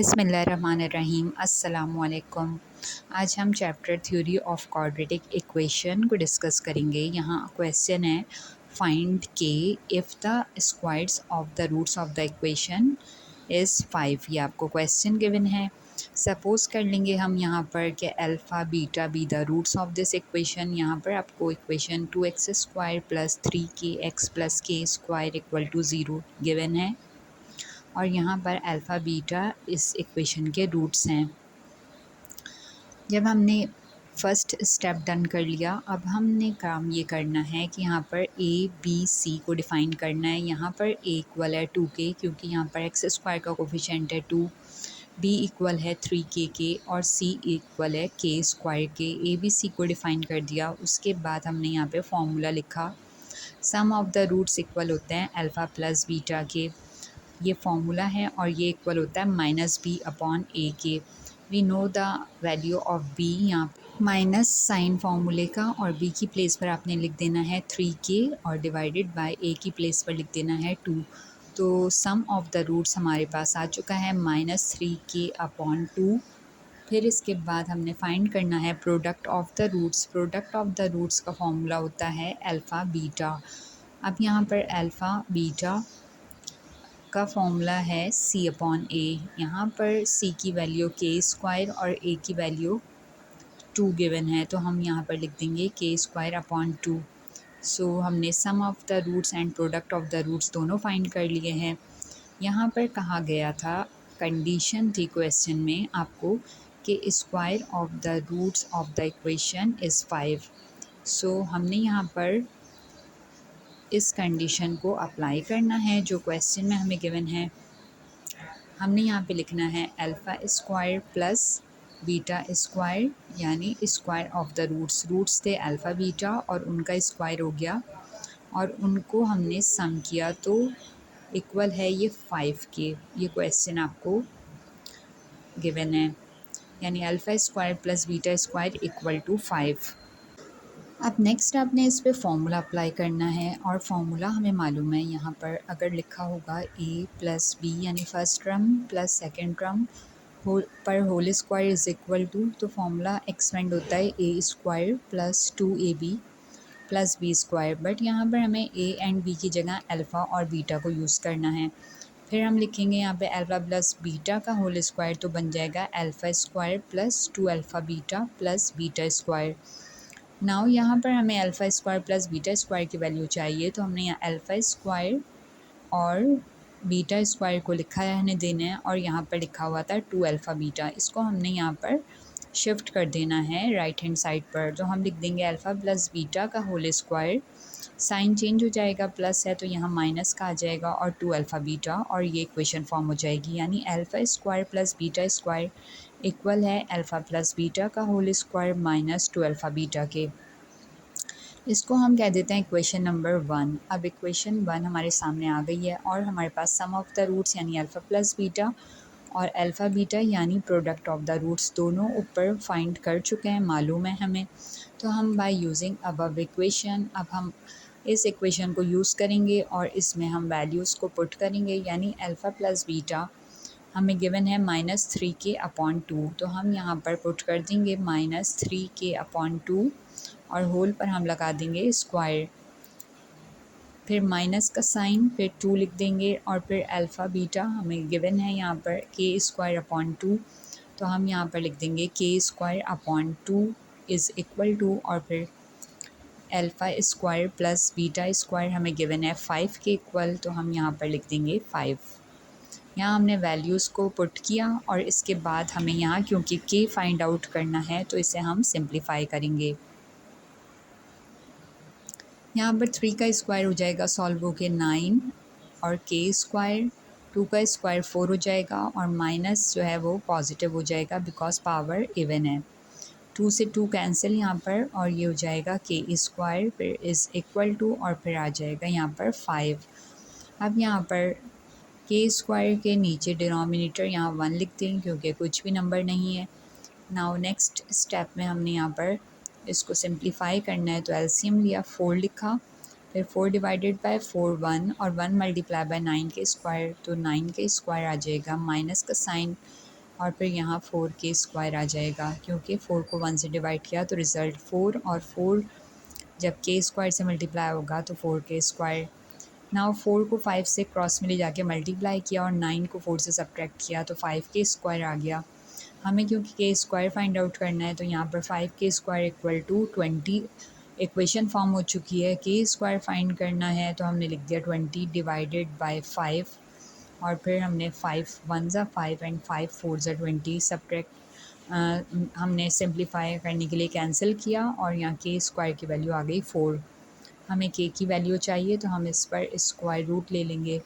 बिस्मिल्लाहिर्रहमानिर्रहीम। अस्सलामुअलैकुम। आज हम chapter theory of quadratic equation को डिस्कस करेंगे। यहाँ क्वेश्चन है find K if the squares of the roots of the equation is 5। ये आपको क्वेश्चन गिवन है। सपोज़ कर लेंगे हम यहाँ पर कि alpha beta be the roots of this equation. यहाँ पर आपको equation 2x² plus 3kx plus K square equal to 0 given है और यहाँ पर अल्फ़ा बीटा इस इक्वेशन के रूट्स हैं। जब हमने फर्स्ट स्टेप डन कर लिया, अब हमने काम ये करना है कि यहाँ पर ए बी सी को डिफ़ाइन करना है। यहाँ पर ए इक्वल है 2k क्योंकि यहाँ पर एक्स स्क्वायर का कोफिशिएंट है 2, बी इक्वल है 3k के और सी इक्वल है k स्क्वायर के। ए बी सी को डिफ़ाइन कर दिया, उसके बाद हमने यहाँ पे फॉर्मूला लिखा। सम ऑफ द रूट्स इक्वल होते हैं अल्फ़ा प्लस बीटा के, ये फॉर्मूला है, और ये इक्वल होता है -b/a के। We know the value of b, यहाँ माइनस साइन फार्मूले का, और b की प्लेस पर आपने लिख देना है 3k और डिवाइडेड बाय a की प्लेस पर लिख देना है 2। तो सम ऑफ द रूट्स हमारे पास आ चुका है -3k/2। फिर इसके बाद हमने फाइंड करना है product of the roots. Product of the roots का फॉर्मूला होता है अल्फ़ा बीटा। अब यहाँ पर अल्फ़ा बीटा का फॉर्मूला है c/a। यहाँ पर c की वैल्यू k² और a की वैल्यू 2 गिवन है, तो हम यहाँ पर लिख देंगे k²/2। सो हमने sum of the roots and product of the roots दोनों फाइंड कर लिए हैं। यहाँ पर कहा गया था, कंडीशन थी क्वेश्चन में आपको कि square of the roots of the equation is 5। So हमने यहाँ पर इस कंडीशन को अप्लाई करना है जो क्वेश्चन में हमें गिवन है। हमने यहाँ पे लिखना है alpha square plus beta square, यानी square of the roots. Roots थे अल्फ़ा बीटा और उनका स्क्वायर हो गया और उनको हमने सम किया तो इक्वल है ये 5 के। ये क्वेश्चन आपको गिवन है, यानी alpha square plus beta square equal to 5। अब नेक्स्ट आपने इस पे फॉर्मूला अप्लाई करना है, और फॉर्मूला हमें मालूम है। यहाँ पर अगर लिखा होगा a प्लस बी यानी first term plus second term whole square is equal to, तो फॉर्मूला एक्सपेंड होता है a² plus 2ab plus B square. But यहाँ पर हमें a एंड b की जगह अल्फ़ा और बीटा को यूज़ करना है। फिर हम लिखेंगे यहाँ पे अल्फ़ा प्लस बीटा का होल स्क्वायर, तो बन जाएगा alpha square plus 2α beta plus beta square. Now यहाँ पर हमें alpha square plus beta square की वैल्यू चाहिए, तो हमने यहाँ अल्फ़ा स्क्वायर और बीटा स्क्वायर को लिखा रहने देना है, और यहाँ पर लिखा हुआ था 2α बीटा, इसको हमने यहाँ पर शिफ्ट कर देना है राइट हैंड साइड पर। तो हम लिख देंगे अल्फ़ा प्लस बीटा का होल स्क्वायर, साइन चेंज हो जाएगा, प्लस है तो यहाँ माइनस का आ जाएगा, और 2α बीटा, और ये इक्वेशन फॉर्म हो जाएगी। यानी alpha square plus beta square equal है अल्फ़ा प्लस बीटा का होल स्क्वायर माइनस 2α बीटा के। इसको हम कह देते हैं इक्वेशन नंबर 1। अब इक्वेशन 1 हमारे सामने आ गई है, और हमारे पास सम ऑफ द रूट्स यानी अल्फ़ा प्लस बीटा और अल्फ़ा बीटा यानी प्रोडक्ट ऑफ द रूट्स दोनों ऊपर फाइंड कर चुके हैं, मालूम है हमें। तो हम बाय यूजिंग अबव इक्वेशन, अब हम इस इक्वेशन को यूज़ करेंगे और इसमें हम वैल्यूज़ को पुट करेंगे। यानी अल्फ़ा प्लस बीटा हमें गिवन है -3k/2, तो हम यहाँ पर पुट कर देंगे -3k/2 और होल पर हम लगा देंगे स्क्वायर, फिर माइनस का साइन, फिर 2 लिख देंगे, और फिर अल्फ़ा बीटा हमें गिवन है यहाँ पर k²/2, तो हम यहाँ पर लिख देंगे k²/2 इज़ इक्वल टू, और फिर alpha square plus beta square हमें गिवन है 5 के इक्वल, तो हम यहाँ पर लिख देंगे 5। यहाँ हमने वैल्यूज़ को पुट किया, और इसके बाद हमें यहाँ क्योंकि k फाइंड आउट करना है तो इसे हम सिंप्लीफाई करेंगे। यहाँ पर 3 का स्क्वायर हो जाएगा सॉल्व हो के 9, और k², 2 का स्क्वायर 4 हो जाएगा, और माइनस जो है वो पॉजिटिव हो जाएगा बिकॉज पावर इवन है। 2 से 2 कैंसिल यहाँ पर, और ये हो जाएगा k², फिर इज़ इक्वल टू, और फिर आ जाएगा यहाँ पर 5। अब यहाँ पर k² के नीचे डिनोमिनेटर यहाँ 1 लिख दें क्योंकि कुछ भी नंबर नहीं है। नाउ नेक्स्ट स्टेप में हमने यहाँ पर इसको सिंप्लीफाई करना है, तो एलसीएम लिया, 4 लिखा, फिर 4 डिवाइडेड बाय 4 1, और 1 मल्टीप्लाई बाय 9 के स्क्वायर, तो 9 के स्क्वायर आ जाएगा, माइनस का साइन, और फिर यहाँ 4k स्क्वायर आ जाएगा, क्योंकि 4 को 1 से डिवाइड किया तो रिज़ल्ट 4, और 4 जब k स्क्वायर से मल्टीप्लाई होगा तो 4k स्क्वायर। नाउ 4 को 5 से क्रॉस में ले जाके मल्टीप्लाई किया और 9 को 4 से सब्ट्रैक्ट किया तो 5k स्क्वायर आ गया। हमें क्योंकि k स्क्वायर फाइंड आउट करना है तो यहाँ पर 5k square equal to 20 equation form हो चुकी है। k स्क्वायर फाइंड करना है तो हमने लिख दिया 20 डिवाइडेड बाय 5, और फिर हमने 5 1 ज़ा 5 एंड 5 4 ज़ा 20 सब्ट्रैक्ट हमने सिंप्लीफाई करने के लिए कैंसिल किया और यहाँ k स्क्वायर की वैल्यू आ गई 4। हमें k की वैल्यू चाहिए तो हम इस पर स्क्वायर रूट ले लेंगे।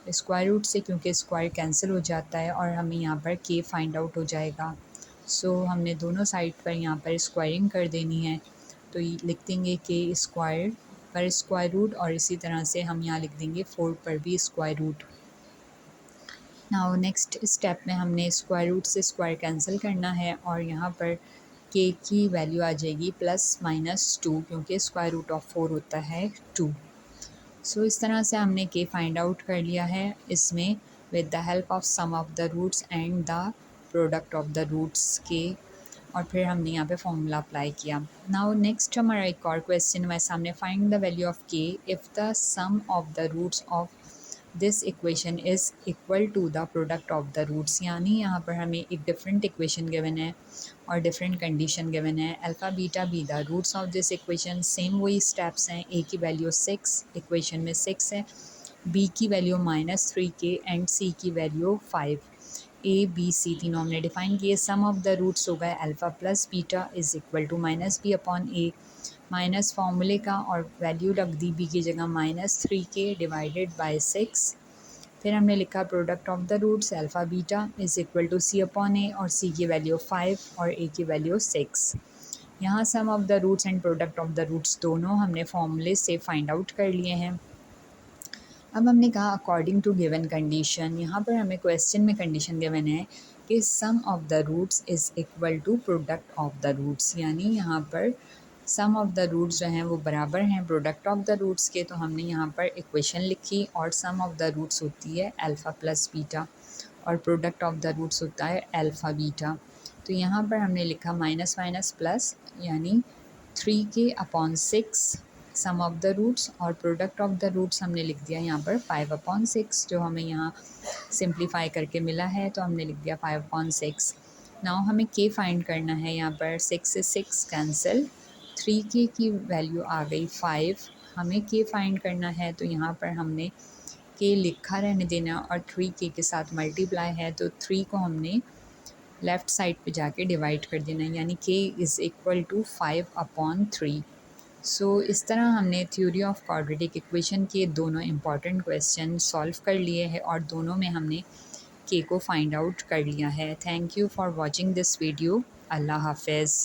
स्क्वायर रूट से क्योंकि स्क्वायर कैंसिल हो जाता है और हमें यहाँ पर k फाइंड आउट हो जाएगा। सो हमने दोनों साइड पर यहाँ पर स्क्वायरिंग कर देनी है, तो लिख देंगे k स्क्वायर पर स्क्वायर रूट, और इसी तरह से हम यहाँ लिख देंगे 4 पर भी square root. Now next step में हमने स्क्वायर रूट से स्क्वायर कैंसिल करना है और यहाँ पर k की वैल्यू आ जाएगी +-2, क्योंकि स्क्वायर रूट ऑफ 4 होता है 2। सो इस तरह से हमने k फाइंड आउट कर लिया है इसमें with the help of sum of the roots and the product of the roots k, और फिर हमने यहाँ पे फॉर्मूला अप्लाई किया। नाउ नेक्स्ट हमारा एक और क्वेश्चन हमारे सामने, find the value of k if the sum of the roots of this equation is equal to the product of the roots. यानी यहाँ पर हमें एक डिफरेंट इक्वेशन गिवन है और डिफरेंट कंडीशन गिवन है। Alpha beta be the roots of this equation, same वही steps हैं। a की वैल्यू 6 इक्वेशन में 6 है, b की वैल्यू -3k एंड c की वैल्यू 5। a b c तीनों हमने डिफाइन किए। सम ऑफ द रूट्स हो गए alpha plus beta is equal to -b/a, minus फार्मूले का और वैल्यू रख दी b की जगह -3k डिवाइडेड बाय 6। फिर हमने लिखा product of the roots alpha beta is equal to c/a, और c की वैल्यू 5 और a की वैल्यू 6। यहाँ sum of the roots and product of the roots दोनों हमने फॉर्मूले से फाइंड आउट कर लिए हैं। अब हमने कहा अकॉर्डिंग टू गिवन कंडीशन, यहाँ पर हमें क्वेश्चन में कंडीशन गिवन है कि sum of the roots is equal to product of the roots, यानी यहाँ पर सम ऑफ द रूट्स जो हैं वो बराबर हैं प्रोडक्ट ऑफ द रूट्स के। तो हमने यहाँ पर इक्वेशन लिखी और सम ऑफ द रूट्स होती है अल्फ़ा प्लस बीटा और प्रोडक्ट ऑफ द रूट्स होता है अल्फ़ा बीटा। तो यहाँ पर हमने लिखा माइनस माइनस प्लस, यानी 3k/6 sum of the roots, और प्रोडक्ट ऑफ द रूट्स हमने लिख दिया यहाँ पर 5/6, जो हमें यहाँ सिंप्लीफाई करके मिला है तो हमने लिख दिया 5/6। नाउ हमें k फाइंड करना है। यहाँ पर 6 से 6 कैंसिल, 3k की वैल्यू आ गई 5। हमें k फाइंड करना है तो यहाँ पर हमने k लिखा रहने देना और 3k के साथ मल्टीप्लाई है तो 3 को हमने लेफ़्ट साइड पे जाके डिवाइड कर देना, यानी k इज़ इक्वल टू 5/3। सो इस तरह हमने थ्योरी ऑफ क्वाड्रेटिक इक्वेशन के दोनों इम्पॉर्टेंट क्वेश्चन सॉल्व कर लिए हैं और दोनों में हमने k को फाइंड आउट कर लिया है। Thank you for watching this video. अल्लाह हाफिज़।